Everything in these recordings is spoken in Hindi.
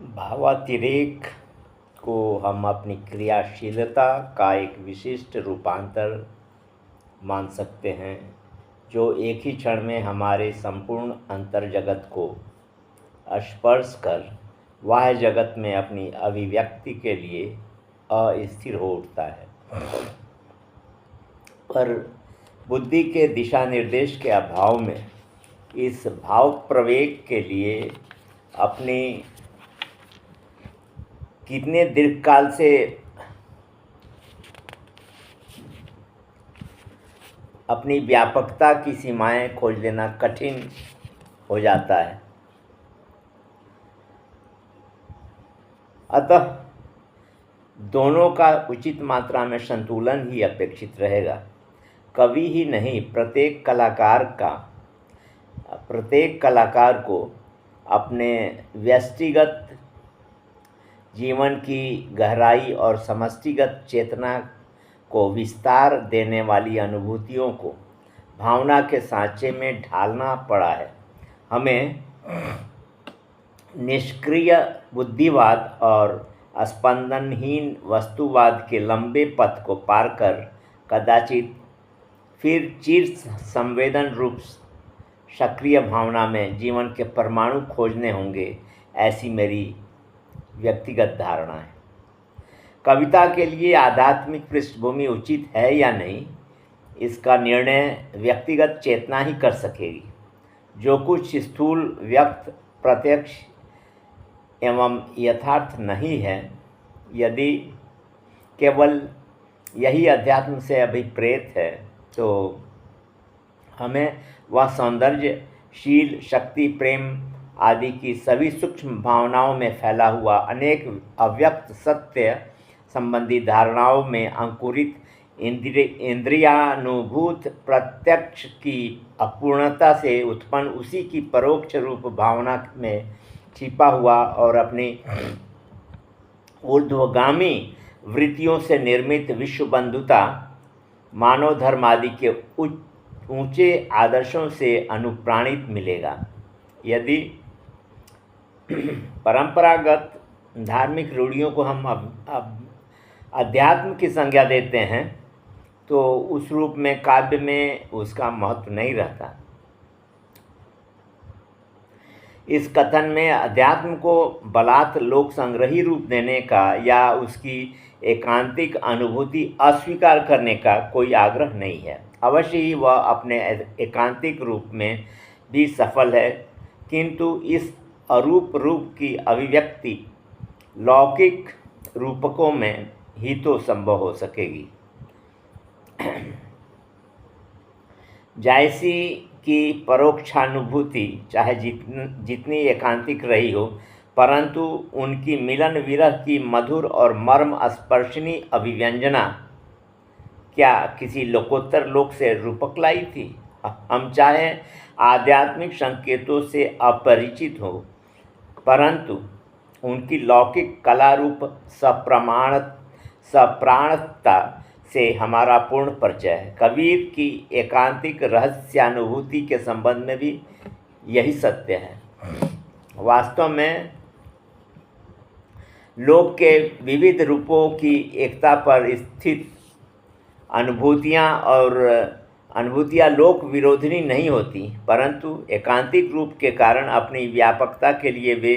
भावातिरेक को हम अपनी क्रियाशीलता का एक विशिष्ट रूपांतर मान सकते हैं, जो एक ही क्षण में हमारे संपूर्ण अंतर्जगत को स्पर्श कर बाह्य जगत में अपनी अभिव्यक्ति के लिए अस्थिर हो उठता है। पर बुद्धि के दिशा निर्देश के अभाव में इस भाव प्रवेग के लिए अपनी कितने दीर्घकाल से अपनी व्यापकता की सीमाएं खोज लेना कठिन हो जाता है। अतः दोनों का उचित मात्रा में संतुलन ही अपेक्षित रहेगा। कवि ही नहीं, प्रत्येक कलाकार को अपने व्यक्तिगत जीवन की गहराई और समष्टिगत चेतना को विस्तार देने वाली अनुभूतियों को भावना के सांचे में ढालना पड़ा है। हमें निष्क्रिय बुद्धिवाद और स्पंदनहीन वस्तुवाद के लंबे पथ को पार कर कदाचित फिर चिर संवेदन रूप सक्रिय भावना में जीवन के परमाणु खोजने होंगे, ऐसी मेरी व्यक्तिगत धारणा है। कविता के लिए आध्यात्मिक पृष्ठभूमि उचित है या नहीं, इसका निर्णय व्यक्तिगत चेतना ही कर सकेगी। जो कुछ स्थूल, व्यक्त, प्रत्यक्ष एवं यथार्थ नहीं है, यदि केवल यही अध्यात्म से अभिप्रेत है, तो हमें वह सौंदर्यशील शक्ति, प्रेम आदि की सभी सूक्ष्म भावनाओं में फैला हुआ अनेक अव्यक्त सत्य संबंधी धारणाओं में अंकुरित इंद्रियानुभूत प्रत्यक्ष की अपूर्णता से उत्पन्न उसी की परोक्ष रूप भावना में छिपा हुआ और अपनी ऊर्ध्वगामी वृत्तियों से निर्मित विश्व बंधुता, मानव धर्म आदि के ऊंचे आदर्शों से अनुप्राणित मिलेगा। यदि परंपरागत धार्मिक रूढ़ियों को हम अध्यात्म की संज्ञा देते हैं, तो उस रूप में काव्य में उसका महत्व नहीं रहता। इस कथन में अध्यात्म को बलात् लोक संग्रही रूप देने का या उसकी एकांतिक अनुभूति अस्वीकार करने का कोई आग्रह नहीं है। अवश्य ही वह अपने एकांतिक रूप में भी सफल है, किंतु इस अरूप रूप की अभिव्यक्ति लौकिक रूपकों में ही तो संभव हो सकेगी। जायसी की परोक्षानुभूति चाहे जितनी एकांतिक रही हो, परंतु उनकी मिलन विरह की मधुर और मर्म स्पर्शिनी अभिव्यंजना क्या किसी लोकोत्तर लोक से रूपक लाई थी? हम चाहे आध्यात्मिक संकेतों से अपरिचित हो, परंतु उनकी लौकिक कला रूप सप्राणता से हमारा पूर्ण परिचय है। कबीर की एकांतिक रहस्यानुभूति के संबंध में भी यही सत्य है। वास्तव में लोक के विविध रूपों की एकता पर स्थित अनुभूतियाँ लोक विरोधिनी नहीं होती, परंतु एकांतिक रूप के कारण अपनी व्यापकता के लिए वे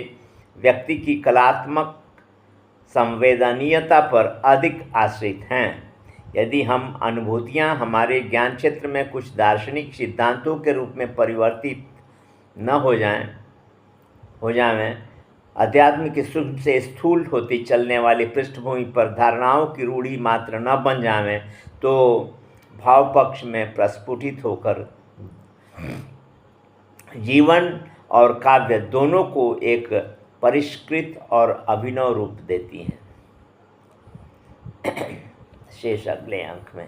व्यक्ति की कलात्मक संवेदनीयता पर अधिक आश्रित हैं। यदि हम अनुभूतियाँ हमारे ज्ञान क्षेत्र में कुछ दार्शनिक सिद्धांतों के रूप में परिवर्तित न हो जाएं, अध्यात्म की सूक्ष्म से स्थूल होती चलने वाली पृष्ठभूमि पर धारणाओं की रूढ़ी मात्र न बन जाएं, तो भाव पक्ष में प्रस्फुटित होकर जीवन और काव्य दोनों को एक परिष्कृत और अभिनव रूप देती हैं। शेष अगले अंक में।